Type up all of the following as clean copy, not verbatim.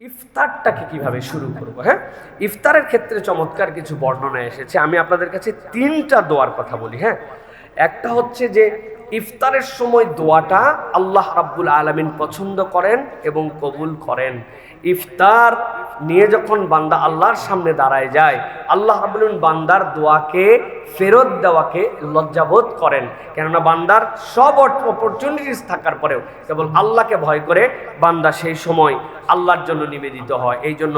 ইফতারটাকে কিভাবে শুরু করব। হ্যাঁ, ইফতারের ক্ষেত্রে চমৎকার কিছু বর্ণনা এসেছে। আমি আপনাদের কাছে 3টা দোয়ার কথা বলি। হ্যাঁ, একটা হচ্ছে যে ইফতারের সময় দোয়াটা আল্লাহ রাব্বুল আলামিন পছন্দ করেন এবং কবুল করেন। ইফতার নিয়ে যখন বান্দা আল্লাহর সামনে দাঁড়ায় যায়, আল্লাহ রাব্বুল আলামিন বান্দার দোয়াকে ফেরত দেওয়াকে লজ্জাবোধ করেন। কেননা বান্দার সব অপরচুনিটিস থাকার পরেও কেবল আল্লাহকে ভয় করে বান্দা সেই সময় আল্লাহর জন্য নিবেদিত হয়। এই জন্য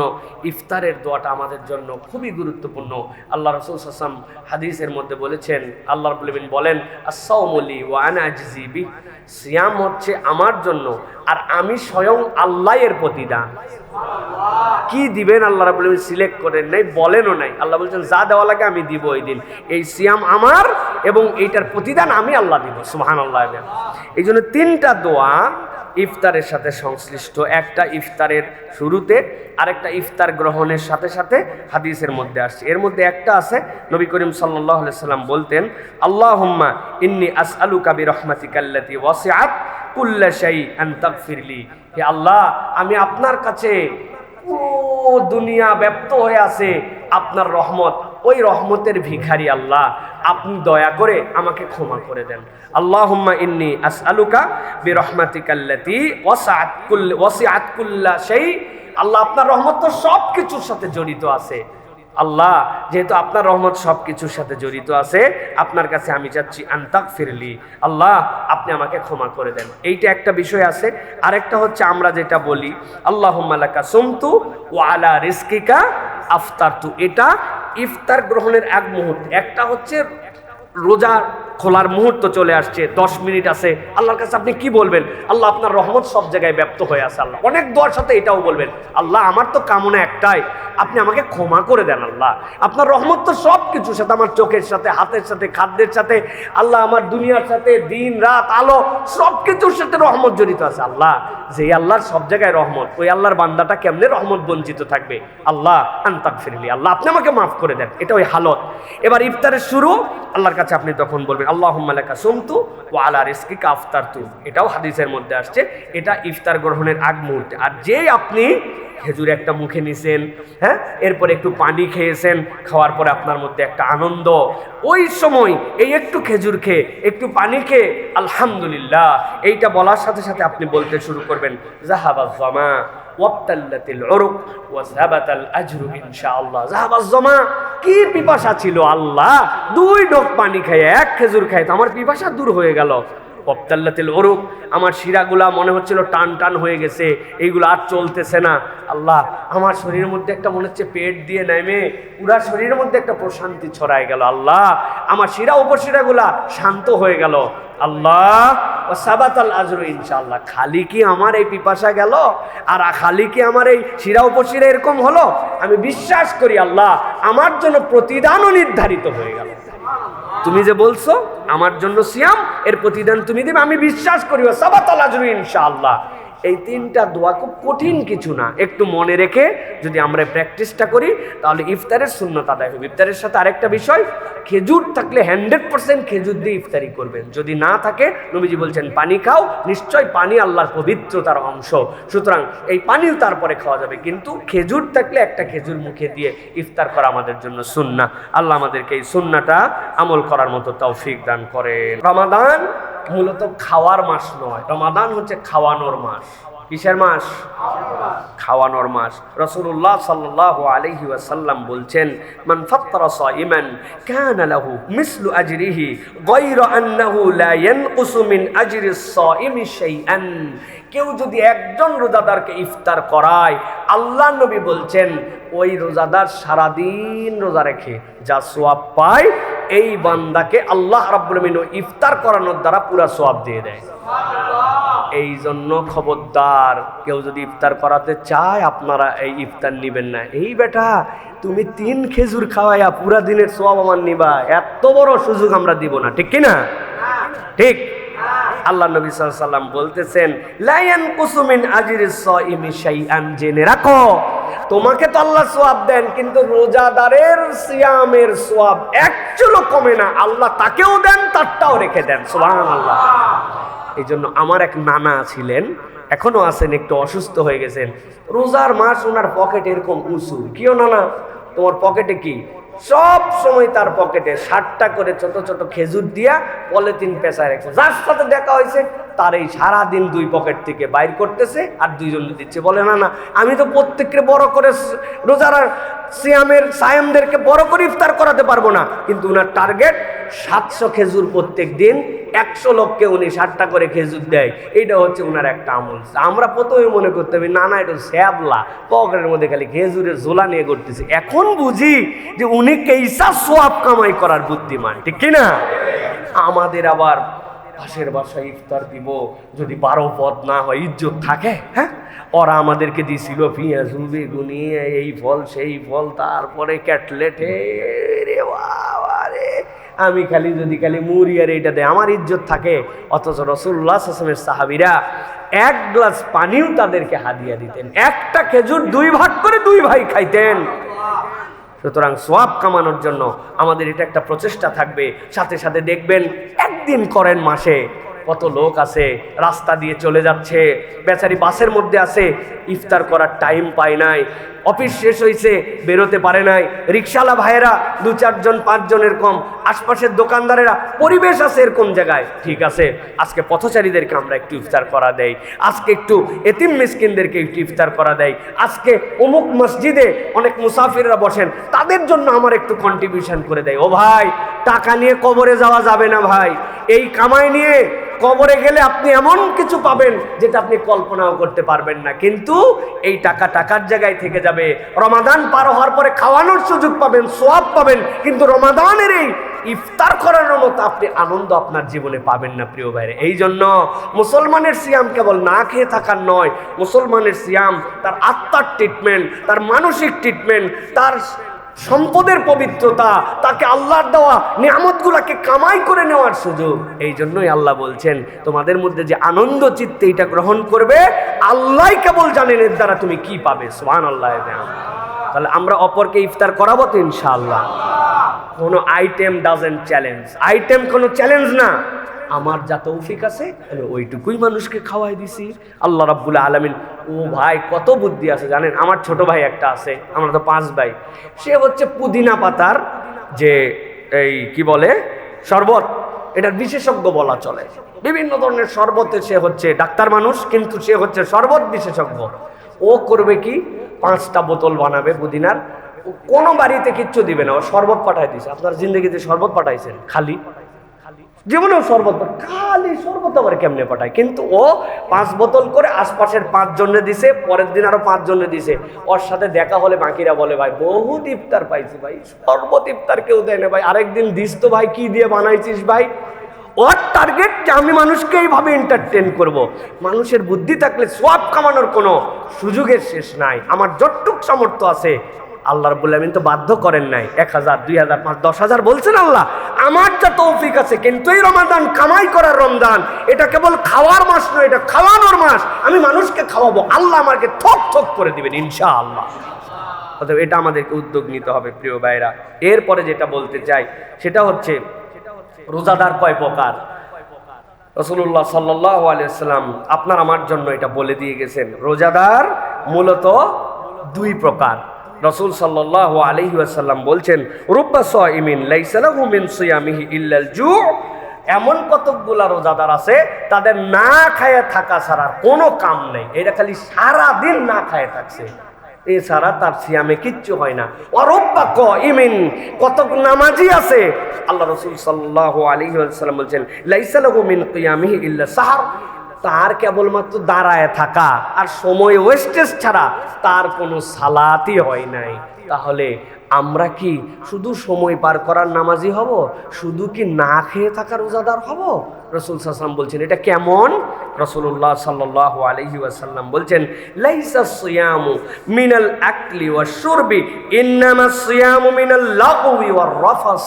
ইফতারের দোয়াটা আমাদের জন্য খুবই গুরুত্বপূর্ণ। আল্লাহ রাসূল সাল্লাল্লাহু আলাইহি ওয়াসাল্লাম হাদিসের মধ্যে বলেছেন, আল্লাহ রাব্বুল আলামিন বলেন, আস-সাওমু লি ওয়া আনা আজজি বিহি, সিয়াম হচ্ছে আমার জন্য আর আমি স্বয়ং আল্লাহ এর প্রতিদান। কি দিবেন আল্লাহ রাব্বুল আলামিন সিলেক্ট করেন নাই, বলেনও নাই। আল্লাহ বলছেন যা দেওয়া লাগে আমি দিব ওই দিন। এই সিয়াম আমার এবং এইটার প্রতিদান আমি আল্লাহ দিব। সুবহানাল্লাহ। এই জন্য 3টা দোয়া ইফতারের সাথে সংশ্লিষ্ট। একটা ইফতারের শুরুতে, আরেকটা ইফতার গ্রহণের সাথে সাথে হাদিসের মধ্যে আসছে। এর মধ্যে একটা আছে, নবী করিম সাল্লাল্লাহু আলাইহি সাল্লাম বলতেন, আল্লাহুম্মা ইন্নী আসআলুকা বিরহমাতিকাল্লাতী ওয়াসিআত কুল্লা শাইআন তাগফিরলি। হে আল্লাহ, আমি আপনার কাছে দুনিয়া ব্যপ্ত হয়ে আছে আপনার রহমত, ওই রহমতের ভিখারি আল্লাহ, আপনি দয়া করে আমাকে ক্ষমা করে দেন। আল্লাহুম্মা ইন্নী আসআলুকা বিরহমাতিকাল্লাতী ওয়াসিআত কুল্লা শাই। আল্লাহ, আপনার রহমত তো সব কিছুর সাথে জড়িত আছে। আল্লাহ, যেহেতু আপনার রহমত সব কিছুর সাথে জড়িত আছে, আপনার কাছে আমি চাচ্ছি আনতাগফিরলি, আল্লাহ আপনি আমাকে ক্ষমা করে দেন। এইটা একটা বিষয় আছে। আরেকটা হচ্ছে আমরা যেটা বলি, আল্লাহুম্মা লাকা সুমতু ওয়া আলা রিজকিকা আফতারতু। এটা ইফতার গ্রহণের এক মুহূর্ত। একটা হচ্ছে রোজা খোলার মুহূর্ত চলে আসছে, 10 মিনিট আছে, আল্লাহর কাছে আপনি কি বলবেন? আল্লাহ আপনার রহমত সব জায়গায় ব্যপ্ত হয়ে আছে। আল্লাহ অনেক দোয়ার সাথে এটাও বলবেন, আল্লাহ আমার তো কামনা একটাই, আপনি আমাকে ক্ষমা করে দেন। আল্লাহ আপনার রহমত তো সব কিছুর সাথে, আমার চোখের সাথে, হাতের সাথে, খাদ্যের সাথে, আল্লাহ আমার দুনিয়ার সাথে, দিন রাত আলো সব কিছুর সাথে রহমত জড়িত আছে। আল্লাহ, যে আল্লাহর সব জায়গায় রহমত, ওই আল্লাহর বান্দাটা কেমনে রহমত বঞ্চিত থাকবে? আল্লাহ আনতাগফিরলি, আল্লাহ আপনি আমাকে মাফ করে দেন। এটা ওই হালত। এবার ইফতারের শুরু, আল্লাহর কাছে আপনি তখন বলবেন, আল্লাহুম্মা লাকা সুমতু ওয়া আলা রিজকিকা আফতারতু। এটাও হাদিসের মধ্যে আসছে। এটা ইফতার গ্রহণের আগ মুহূর্তে। আর যেই আপনি খেজুর একটা মুখে নিছেন, হ্যাঁ, এরপরে একটু পানি খেয়েছেন, খাওয়ার পরে আপনার মধ্যে একটা আনন্দ, ওই সময় এই একটু খেজুর খেয়ে, একটু পানি খেয়ে আলহামদুলিল্লাহ এইটা বলার সাথে সাথে আপনি বলতে শুরু করবেন, যাহাবাজ জামা ওয়াবতাল্লাতিল উরুক ওয়া যাহাবাতাল আজরু ইনশাআল্লাহ। যাহাবাজ জামা, কি পিপাসা ছিল আল্লাহ, 2 ঢোক পানি খেয়ে, 1 খেজুর খেয়ে তো আমার পিপাসা দূর হয়ে গেল। ওয়াবতাল্লাতিল উরুক, আমার শিরাগুলা মনে হচ্ছিল টান টান হয়ে গেছে, এইগুলো আর চলতেছে না। আল্লাহ, আমার শরীরের মধ্যে একটা মনে হচ্ছে পেট দিয়ে নেমে পুরা শরীরের মধ্যে একটা প্রশান্তি ছড়ায় গেল। আল্লাহ, আমার শিরা উপশিরাগুলা শান্ত হয়ে গেল। আল্লাহ সাবাতাল আজরু ইনশাআল্লাহ। খালি কি আমার এই পিপাসা গেল, আর খালি কি আমার এই শিরা উপশিরা এরকম হলো? আমি বিশ্বাস করি আল্লাহ আমার জন্য প্রতিদানও নির্ধারিত হয়ে গেল। তুমি যে বলছো আমার জন্য সিয়াম, এর প্রতিদান তুমি দিবে, আমি বিশ্বাস করি সাবাতাল আজরু ইনশাআল্লাহ। এই 3টা দোয়া খুব কঠিন কিছু না, একটু মনে রেখে যদি আমরা প্র্যাকটিসটা করি তাহলে ইফতারের সুন্নত আদায় হবে। ইফতারের সাথে আরেকটা বিষয়, খেজুর থাকলে 100% খেজুর দিয়ে ইফতারি করবেন। যদি না থাকে, নবীজি বলছেন পানি খাও, নিশ্চয় পানি আল্লাহর পবিত্রতার অংশ, সুতরাং এই পানিও তারপরে খাওয়া যাবে, কিন্তু খেজুর থাকলে একটা খেজুর মুখে দিয়ে ইফতার করা আমাদের জন্য সুন্নাহ। আল্লাহ আমাদেরকে এই সুন্নাহটা আমল করার মতো তৌফিক দান করেন। রমাদান মূলত খাওয়ার মাস নয়, রমাদান হচ্ছে খাওয়ানোর মাস। কিসের মাস? খাওয়ানোর মাস। রাসূলুল্লাহ সাল্লাল্লাহু আলাইহি ওয়াসাল্লাম বলছেন, মান ফাত্তারা সাইমান কানা লাহু মিসলু আজরিহি গায়রা আন্নাহু লা ইয়ানকুসু মিন আজরিস সাইমি শাইআন। কেউ যদি একজন রোজাদারকে ইফতার করায়, আল্লাহ নবী বলছেন ওই রোজাদার সারাদিন রোজা রেখে যা সওয়াব পায়, এই বান্দাকে আল্লাহ রাব্বুল আলামিন ইফতার করানোর দ্বারা পুরা সওয়াব দিয়ে দেয়। এই জন্য খবরদার, কেউ যদি ইফতার করাতে চায় আপনারা এই ইফতার নিবেন না। এই বেটা তুমি 3 খেজুর খাওয়াইয়া পুরা দিনের সওয়াব আমার নিবা, এত বড় সুযোগ আমরা দিব না, ঠিক কি না? ঠিক। আল্লাহ নবী সাল্লাল্লাহু আলাইহি ওয়াসাল্লাম বলতেছেন, লা ইয়ানকুসু মিন আজরিস সাইমি শাইআন। জেনে রাখো, তোমাকে তো আল্লাহ সওয়াব দেন, কিন্তু রোজাদারের সিয়ামের সওয়াব একচুলও কমে না, আল্লাহ তাকেও দেন, তারটাও রেখে দেন। সুবহানাল্লাহ। এই জন্য আমার এক নানা ছিলেন, এখনো আছেন, একটু অসুস্থ হয়ে গেছেন, রোজার মাস ওনার পকেট এরকম উঁচু, কিও না না তোমার পকেটে কি, সব সময় তার পকেটে 60টা করে ছোট ছোট খেজুর দিয়া পলিথিন পেঁচায় রাখছে, যার সাথে দেখা হয়েছে তার এই সারাদিন 2 পকেট থেকে বাইর করতেছে আর 2জন দিচ্ছে। বলে না না আমি তো প্রত্যেককে বড় করে রোজার সায়ামদেরকে বড় করে ইফতার করাতে পারবো না, কিন্তু ওনার টার্গেট 700 খেজুর প্রত্যেক দিন, 100 লোককে উনি 60টা করে খেজুর দেয়, এইটা হচ্ছে ওনার একটা আমল। আমরা প্রথমে মনে করতে হবে না না এটা স্যাবলা, পকেটের মধ্যে খালি খেজুরের ঝোলা নিয়ে করতেছে। এখন বুঝি যে উনি কেইসা সোয়াব কামাই করার বুদ্ধিমান, ঠিক কিনা? আমাদের আবার পাশের বাসায় ইফতার দিব, যদি 12 পদ না হয় ইজ্জত থাকে? হ্যাঁ, ওরা আমাদেরকে দিছিল পেঁয়াজ বেগুনি এই ফল সেই ফল, তারপরে ক্যাটলেটে, রে বাবা রে, আমি যদি খালি মুড়ি আর এইটা দেয় আমার ইজ্জত থাকে। অথচ রাসূলুল্লাহ সাল্লাল্লাহু আলাইহি ওয়াসাল্লামের সাহাবীরা 1 গ্লাস পানিও তাদেরকে হাদিয়া দিতেন, একটা খেজুর 2 ভাগ করে 2 ভাই খাইতেন। সুতরাং সোয়াব কামানোর জন্য আমাদের এটা একটা প্রচেষ্টা থাকবে। সাথে সাথে দেখবেন একদিন করেন মাসে, কত লোক আছে রাস্তা দিয়ে চলে যাচ্ছে, বেচারি বাসের মধ্যে আছে, ইফতার করার টাইম পায় নাই, অফিস শেষ হয়েছে বেরোতে পারে নাই, রিক্সাওয়ালা ভাইয়েরা 2-4 জন 5 জনের কম, আশপাশের দোকানদারেরা, পরিবেশ আছে এরকম জায়গায়, ঠিক আছে আজকে পথচারীদেরকে আমরা একটু ইফতার করা দেই, আজকে একটু এতিম মিসকিনদেরকে একটু ইফতার করা দেয়, আজকে অমুক মসজিদে অনেক মুসাফিররা বসেন তাদের জন্য আমার একটু কন্ট্রিবিউশন করে দেয়। ও ভাই, টাকা নিয়ে কবরে যাওয়া যাবে না ভাই, এই কামাই নিয়ে কবরে গেলে আপনি এমন কিছু পাবেন যেটা আপনি কল্পনাও করতে পারবেন না, কিন্তু এই টাকা টাকার জায়গায় থেকে যাবে। রমাদান পার হওয়ার পরে খাওয়ানোর সুযোগ পাবেন, সোয়াব পাবেন, কিন্তু রমাদানের এই ইফতার করানোর মতো আপনি আনন্দ আপনার জীবনে পাবেন না প্রিয় ভাইরে। এই জন্য মুসলমানের সিয়াম কেবল না খেয়ে থাকার নয়, মুসলমানের সিয়াম তার আত্মার ট্রিটমেন্ট, তার মানসিক ট্রিটমেন্ট, তার সম্পদের পবিত্রতা, তাকে আল্লাহর দেওয়া নিয়ামতগুলোকে কামাই করে নেওয়ার সুযোগ। এই জন্যই আল্লাহ বলছেন তোমাদের মধ্যে যে আনন্দ চিত্তে এটা গ্রহণ করবে আল্লাহই কেবল জানেন এর দ্বারা তুমি কি পাবে। সুবহানাল্লাহ। তাহলে আমরা অপরকে ইফতার করাবো তো ইনশাআল্লাহ। কোনো আইটেম ডাজেন্ট চ্যালেঞ্জ, আইটেম কোনো চ্যালেঞ্জ না, আমার যা তৌফিক আছে আমি ওইটুকুই মানুষকে খাওয়াই দিছি। আল্লাহ রাব্বুল আলামিন, ও ভাই কত বুদ্ধি আছে জানেন। আমার ছোট ভাই একটা আছে, আমরা তো 5 ভাই, সে হচ্ছে পুদিনা পাতার যে এই কি বলে শরবত, এটার বিশেষজ্ঞ বলা চলে। বিভিন্ন ধরনের শরবতে সে হচ্ছে ডাক্তার মানুষ, কিন্তু সে হচ্ছে শরবত বিশেষজ্ঞ। ও করবে কি, 5টা বোতল বানাবে পুদিনার, কোনো বাড়িতে কিচ্ছু দিবে না, ও শরবত পাঠায় দিছে। আপনার জিন্দগিতে শরবত পাঠাইছেন? খালি জীবনেও শরবত, খালি শরবত আবার কেমনে পাঠায়? কিন্তু ও 5 বোতল করে আশপাশের 5 জনে দিছে, পরের দিন আরো 5 জনে দিছে। ওর সাথে দেখা হলে বাকিরা বলে ভাই বহুত ইফতার পাইছি ভাই, শরবত ইফতার কেউ দেয় না ভাই, আরেকদিন দিস তো ভাই, কি দিয়ে বানাইছিস ভাই? ওর টার্গেট যে আমি মানুষকে এইভাবে এন্টারটেন করব। মানুষের বুদ্ধি থাকলে সোয়াব কামানোর কোনো সুযোগের শেষ নাই। আমার যতটুক সামর্থ্য আছে, আল্লাহ রাব্বুল আলামিন তো বাধ্য করেন নাই, 1000 2000 5 10,000 বলছেন আল্লাহ। আমার যা তৌফিক আছে, কিন্তু এই রমাদান কামাই করার রমজান, এটা কেবল খাওয়ার মাস নয়, এটা খাওয়ানোর মাস। আমি মানুষকে খাওয়াবো, আল্লাহ আমাকে থক থক করে দিবেন ইনশাআল্লাহ। অতএব এটা আমাদেরকে উদ্যোগ নিতে হবে প্রিয় ভাইরা। এরপরে যেটা বলতে চাই সেটা হচ্ছে রোজাদার কয় প্রকার। রাসূলুল্লাহ সাল্লাল্লাহু আলাইহি ওয়াসাল্লাম আপনার আমার জন্য এটা বলে দিয়ে গেছেন, রোজাদার মূলত 2 প্রকার। রাসূল সাল্লাল্লাহু আলাইহি ওয়াসাল্লাম বলছেন, রুব্বা সাইমিন লাইসা লাহু মিন সিয়ামিহি ইল্লাল জু'। এমন কতকগুলা রোজাদার আছে তাদের না খায় থাকা ছাড়া কোনো কাম নেই, এটা খালি সারা দিন না খায় থাকছে, এছাড়া তার সিয়ামে কিচ্ছু হয় না। ওয়ারুব্বা কাইমিন, কতক নামাজি আছে, আল্লাহ রাসূল সাল্লাল্লাহু আলাইহি ওয়াসাল্লাম বলছেন, লাইসা লাহু মিন কিয়ামিহি ইল্লা সাহর। তার কেবলমাত্র দাঁড়ায় থাকা আর সময় ওয়েস্টেজ ছাড়া তার কোনো সালাতই হয় নাই। তাহলে আমরা কি শুধু সময় পার করার নামাজি হব? শুধু কি না খেয়ে থাকার রোজাদার হব? রাসূল সাল্লাল্লাহু আলাইহি ওয়াসাল্লাম বলছেন এটা কেমন? রাসূলুল্লাহ সাল্লাল্লাহু আলাইহি ওয়াসাল্লাম বলছেন, লাইসা সিয়ামু মিনাল আকলি ওয়াশ শুরবি ইন্নামা সিয়ামু মিনাল লাগwi ওয়ার রাফাস।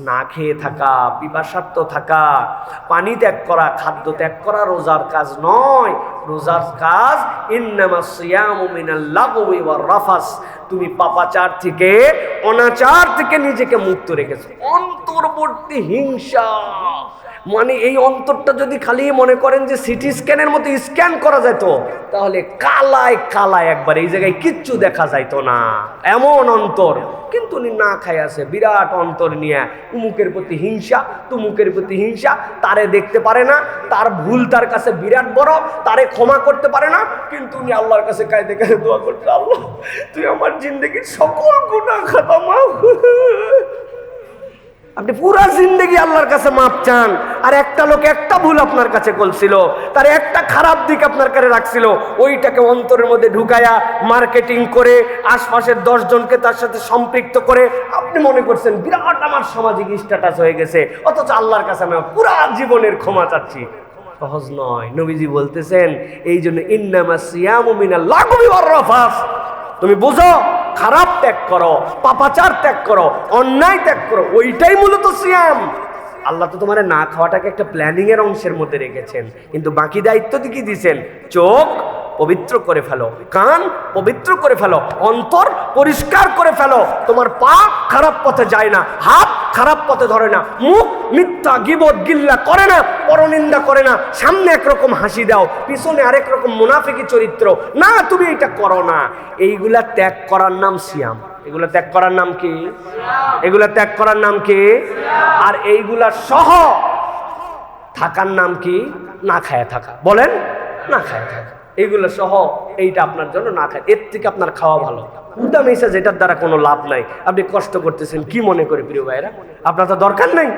না খেয়ে থাকা, পিপাসার্ত থাকা, পানি ত্যাগ করা, খাদ্য ত্যাগ করা রোজার কাজ নয়। রোজার কাজ ইন্নামাস সিয়ামু মিনাল লাগwi ওয়ার রাফাস। তুমি পাপাচার থেকে, অনাচার থেকে নিজেকে মুক্ত রেখেছো। অন্তর্বর্তী হিংসা, মানে এই অন্তরটা যদি খালি মনে করেন যে সিটি স্ক্যানের মতো স্ক্যান করা যেত, তাহলে কালায় কালায় একবার এই জায়গায় কিচ্ছু দেখা যাইতো না, এমন অন্তর। কিন্তু উনি না খাই আছে বিরাট অন্তর নিয়ে, উমুকের প্রতি হিংসা, তুমুকের প্রতি হিংসা, তারে দেখতে পারে না, তার ভুল তার কাছে বিরাট বড়, তারে ক্ষমা করতে পারে না। কিন্তু উনি আল্লাহর কাছে কাঁদে কাঁদে দোয়া করছে, আল্লাহ তুই আমার জিন্দেগির সকল গুনাহ খাতা মাফ। আপনি পুরা জিন্দেগি আল্লাহর কাছে মাপ চান, আর একটা লোক একটা ভুল আপনার কাছে করছিল, তার একটা খারাপ দিক আপনার কাছে রাখছিল, ওইটাকে অন্তরের মধ্যে ঢুকায়া মার্কেটিং করে আশপাশের 10 জনকে তার সাথে সম্পৃক্ত করে আপনি মনে করছেন বিরাট আমার সামাজিক স্ট্যাটাস হয়ে গেছে, অথচ আল্লাহর কাছে আমি পুরা জীবনের ক্ষমা চাচ্ছি। সহজ নয়। নবীজি বলতেছেন এই জন্য ইন্নামা সিয়ামু মিনাল লাগবি ওয়ার রাফাস, তুমি বুঝো খারাপ ত্যাগ করো, পাপাচার ত্যাগ করো, অন্যায় ত্যাগ করো, ওইটাই মূলত সিয়াম। আল্লাহ তো তোমার না খাওয়াটাকে একটা প্ল্যানিং এর অংশের মধ্যে রেখেছেন, কিন্তু বাকি দায়িত্ব কি দিয়েছেন? চোখ পবিত্র করে ফেলো, কান পবিত্র করে ফেলো, অন্তর পরিষ্কার করে ফেলো, তোমার পা খারাপ পথে যায় না, হাত খারাপ পথে ধরে না, মুখ মিথ্যা গীবত গিল্লা করে না, পরনিন্দা করে না, সামনে একরকম হাসি দাও, পিছনে আরেক রকম মুনাফিকি চরিত্র, না তুমি এটা করো না। এইগুলা ত্যাগ করার নাম সিয়াম। এগুলা ত্যাগ করার নাম কি? এগুলা ত্যাগ করার নাম কি? আর এইগুলা সহ থাকার নাম কি? না খায় থাকা। বলেন, না খায় থাকা। এইগুলো সহ এইটা আপনার জন্য না খায়, এর থেকে আপনার খাওয়া ভালো। উল্টা মেসা যেটার দ্বারা কোনো লাভ নাই, আপনি কষ্ট করতেছেন কি মনে করে? প্রিয় ভাইরা, আপনার তো দরকার নাই।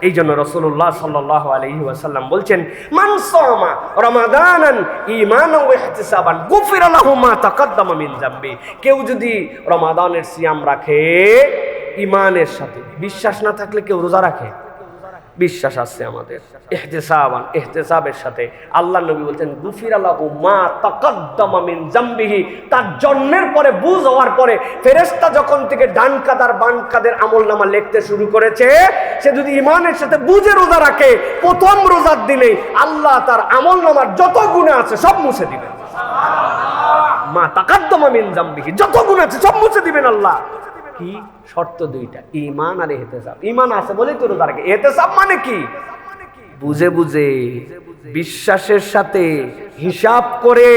এই জন্য রাসূলুল্লাহ সাল্লাল্লাহু আলাইহি ওয়াসাল্লাম বলছেন, মান সামা রমাদানান ঈমানান ওয়া ইহতিসাবান গুফিরা লাহু মা তাকাদ্দামা মিন যামবি। কেউ যদি রমাদানের সিয়াম রাখে ঈমানের সাথে, বিশ্বাস না থাকলে কেউ রোজা রাখে? বিশ্বাস আছে আমাদের, ইহতিসাবান, ইহতিসাবের সাথে। আল্লাহ নবী বলতেন গুফিরা লাহু মা তাকাদ্দামা মিন যামবিহি, তার জন্মের পরে বুঝ হওয়ার পরে ফেরেশতা যখন থেকে ডান কাদার বাম কাদের আমলনামা লিখতে শুরু করেছে, সে যদি ঈমানের সাথে বুঝে রোজা রাখে, প্রথম রোজার দিনেই আল্লাহ তার আমলনামার যত গুনাহ আছে সব মুছে দিবেন। সুবহানাল্লাহ। মা তাকাদ্দামা মিন যামবিহি, যত গুনাহ আছে সব মুছে দিবেন আল্লাহ। কি শর্ত? দুইটা, ঈমান আর ইহতিসাব। ঈমান আছে বলেই তো রোজা রাখে। ইহতিসাব মানে কি? বুঝে বুঝে বিশ্বাসের সাথে হিসাব করে।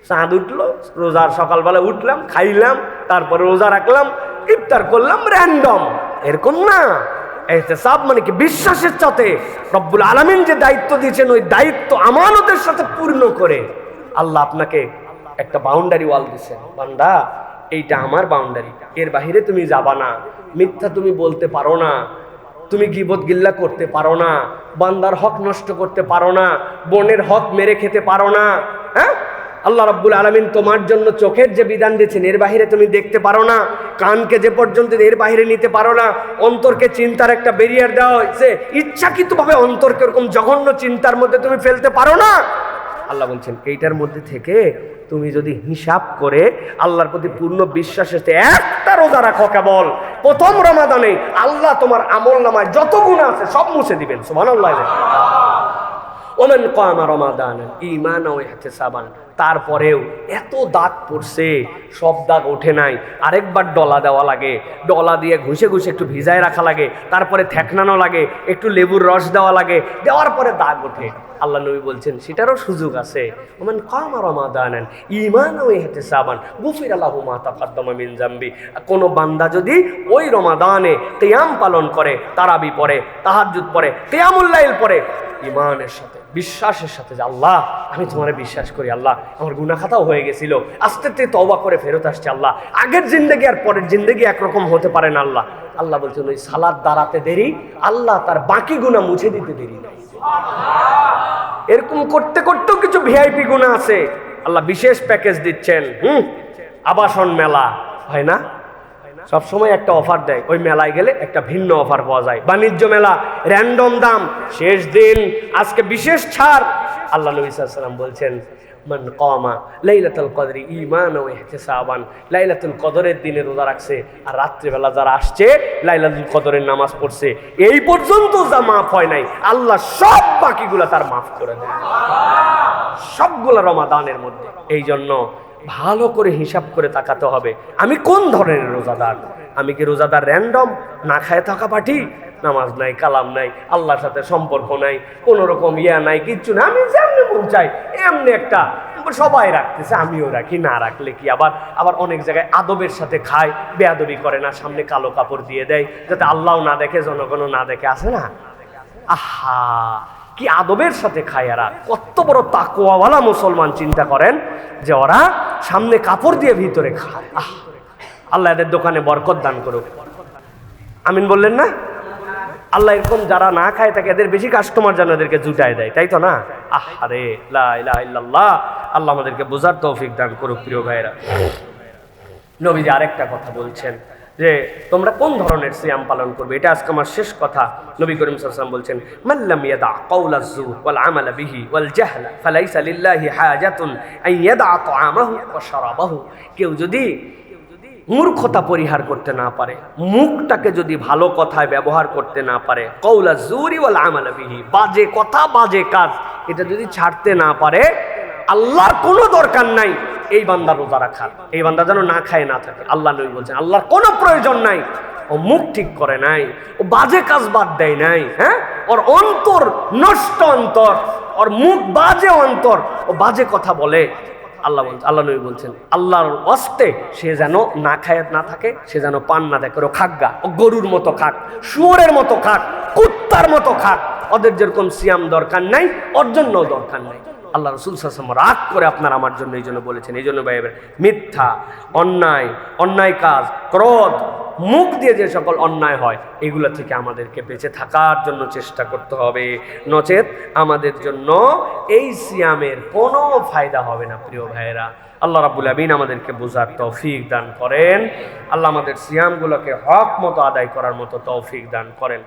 চাঁদ উঠলো, রোজার সকালবেলা উঠলাম, খাইলাম, তারপরে রোজা রাখলাম, ইফতার করলাম, র্যান্ডম, এরকম না। ইহতিসাব মানে কি? বিশ্বাসের সাথে রব্বুল আলামিন যে দায়িত্ব দিয়েছেন ওই দায়িত্ব আমানতের সাথে পূর্ণ করে। আল্লাহ আপনাকে একটা বাউন্ডারি ওয়াল দিয়েছেন, বান্দা এইটা আমার বাউন্ডারি, এর বাহিরে তুমি যাবা না, মিথ্যা তুমি বলতে পারো না, তুমি গীবত গিল্লা করতে পারো না, বান্দার হক নষ্ট করতে পারো না, বোনের হক মেরে খেতে পারো না। হ্যাঁ, আল্লাহ রাব্বুল আলামিন তোমার জন্য চোখের যে বিধান দিয়েছেন এর বাহিরে তুমি দেখতে পারো না, কানকে যে পর্যন্ত এর বাহিরে নিতে পারো না, অন্তরকে চিন্তার একটা ব্যারিয়ার দেওয়া হয়েছে, ইচ্ছাকৃতভাবে অন্তরকে এরকম জঘন্য চিন্তার মধ্যে তুমি ফেলতে পারো না। আল্লাহ বলছেন এইটার মধ্যে থেকে তুমি যদি হিসাব করে আল্লাহর প্রতি পূর্ণ বিশ্বাসের সাথে একটা রোজা রাখো, কেবল প্রথম রমাদানে, আল্লাহ তোমার আমলনামায় যত গুনাহ আছে সব মুছে দিবেন। সুবহানাল্লাহ। ওমান কামা রমাদানান ঈমানান ওয়া ইহতিসাবান, তারপরেও এত দাগ পড়ছে, সব দাগ ওঠে নাই, আরেকবার ডলা দেওয়া লাগে, ডলা দিয়ে ঘষে ঘষে একটু ভিজায় রাখা লাগে, তারপরে থেকনানো লাগে, একটু লেবুর রস দেওয়া লাগে, দেওয়ার পরে দাগ ওঠে। আল্লাহ নবী বলছেন সেটারও সুযোগ আছে। ওমান কামা রমাদানান ঈমানান ওয়া ইহতিসাবান গুফিরা লাহু মা তাকাদ্দামা মিন যামবি। কোন বান্দা যদি ওই রমাদানে কিয়াম পালন করে, তারাবি পড়ে, তাহাজ্জুদ পড়ে, কিয়ামুল লাইল পড়ে, ঈমানের সাথে, বিশ্বাসের সাথে যে আল্লাহ আমি তোমারে বিশ্বাস করি, আল্লাহ আমার গুনাহ খাতাও হয়ে গেছিল, আস্তে আস্তে তওবা করে ফেরত আসছে, আল্লাহ আগের জিন্দেগি আর পরের জিন্দেগি একরকম হতে পারে না। আল্লাহ বলছেন ওই সালাত দাঁড়াতে দেরি, আল্লাহ তার বাকি গুনাহ মুছে দিতে দেরি নাই। এরকম করতে করতেও কিছু ভিআইপি গুনাহ আছে, আল্লাহ বিশেষ প্যাকেজ দিচ্ছেন। আবাসন মেলা হয় না, সবসময় একটা অফার দেয়, ওই মেলায় গেলে একটা ভিন্ন অফার পাওয়া যায়। বাণিজ্য মেলা, র্যান্ডম দাম, শেষ দিন আজকে বিশেষ ছাড়। আল্লাহ নবী সাল্লাল্লাহু আলাইহি ওয়াসাল্লাম বলছেন মান কামা লাইলাতুল কদরি ঈমানান ওয়া ইহতিসাবান, লাইলাতুল কদরের দিনে রোজা রাখছে আর রাত্রিবেলা যারা আসছে লাইলাতুল কদরের নামাজ পড়ছে, এই পর্যন্ত যা মাফ হয় নাই আল্লাহ সব বাকিগুলা তার মাফ করে দেয়, সবগুলা রমাদানের মধ্যে। এই জন্য ভালো করে হিসাব করে তাকাতে হবে আমি কোন ধরনের রোজাদার। আমি কি রোজাদার র্যান্ডম না খায় থাকা পাঠি, নামাজ নাই, কালাম নাই, আল্লাহর সাথে সম্পর্ক নাই, কোনো রকম নাই, কিচ্ছু না, আমি যেমনি মন চাই এমনি একটা সবাই রাখতেছে, আমিও রাখি, না রাখলে কি। আবার অনেক জায়গায় আদবের সাথে খায়, বেয়াদবি করে না, সামনে কালো কাপড় দিয়ে দেয় যাতে আল্লাহও না দেখে, জনগণও না দেখে, আছে না? আহা, কি আদবের সাথে খায় এরা, কত বড় তাকওয়াওয়ালা মুসলমান। চিন্তা করেন যে ওরা সামনে কাপড় দিয়ে ভিতরে খায়। আল্লাহ এদের দোকানে বরকত দান করুক, আমিন বললেন না? আল্লাহ এরকম যারা না খায় থাকে এদের বেশি কাস্টমার যেন এদেরকে জুটায় দেয়, তাই তো না? আহারে, লা ইলাহা ইল্লাল্লাহ। আল্লাহ আমাদেরকে বোঝার তৌফিক দান করুক। প্রিয় ভাইরা, নবীজি আরেকটা কথা বলছেন যে তোমরা কোন ধরনের সিয়াম পালন করবে, এটা আজকে আমার শেষ কথা। নবী করিম সাল্লাল্লাহু আলাইহি ওয়াসাল্লাম বলছেন, মান লাম ইয়াদা কাওলাজ যুর ওয়াল আমালা বিহি ওয়াল জাহলা ফালাইসা লিল্লাহি হাজাতুন আন ইয়াদা তাআমাহু ওয়া শারাবাহু। কেউ যদি মূর্খতা পরিহার করতে না পারে, মুখটাকে যদি ভালো কথায় ব্যবহার করতে না পারে, কাওলাজ যুরি ওয়াল আমালা বিহি, বাজে কথা বাজে কাজ, এটা যদি ছাড়তে না পারে, আল্লাহর কোনো দরকার নাই এই বান্দা রোজা রাখার, এই বান্দা যেন না খায় না থাকে। আল্লাহ নবী বলছেন আল্লাহর কোনো প্রয়োজন নাই, ও মুখ ঠিক করে নাই, ও বাজে কাজ বাদ দেয় নাই, হ্যাঁ, ওর অন্তর নষ্ট অন্তর, ওর মুখ বাজে অন্তর, ও বাজে কথা বলে। আল্লাহ নবী বলছেন আল্লাহর ওয়াস্তে সে যেন না খায় না থাকে, সে যেন পান না দেখে, ও খাগা, ও গরুর মতো খাক, শুয়োরের মতো খাক, কুত্তার মতো খাক। ওদের যেরকম সিয়াম দরকার নাই, ওর জন্যও দরকার নাই। আল্লাহ রাসূল সাল্লাল্লাহু আলাইহি ওয়াসাল্লাম রাগ করে আপনার আমার জন্য এই জন্য বলেছেন। এই জন্য ভাই, মিথ্যা, অন্যায় কাজ, ক্রোধ, মুখ দিয়ে যে সকল অন্যায় হয়, এগুলো থেকে আমাদেরকে বেঁচে থাকার জন্য চেষ্টা করতে হবে, নচেত আমাদের জন্য এই সিয়ামের কোনো ফায়দা হবে না। প্রিয় ভাইয়েরা, আল্লাহ রাব্বুল আমিন আমাদেরকে বোঝার তৌফিক দান করেন। আল্লাহ আমাদের সিয়ামগুলোকে হক মতো আদায় করার মতো তৌফিক দান করেন।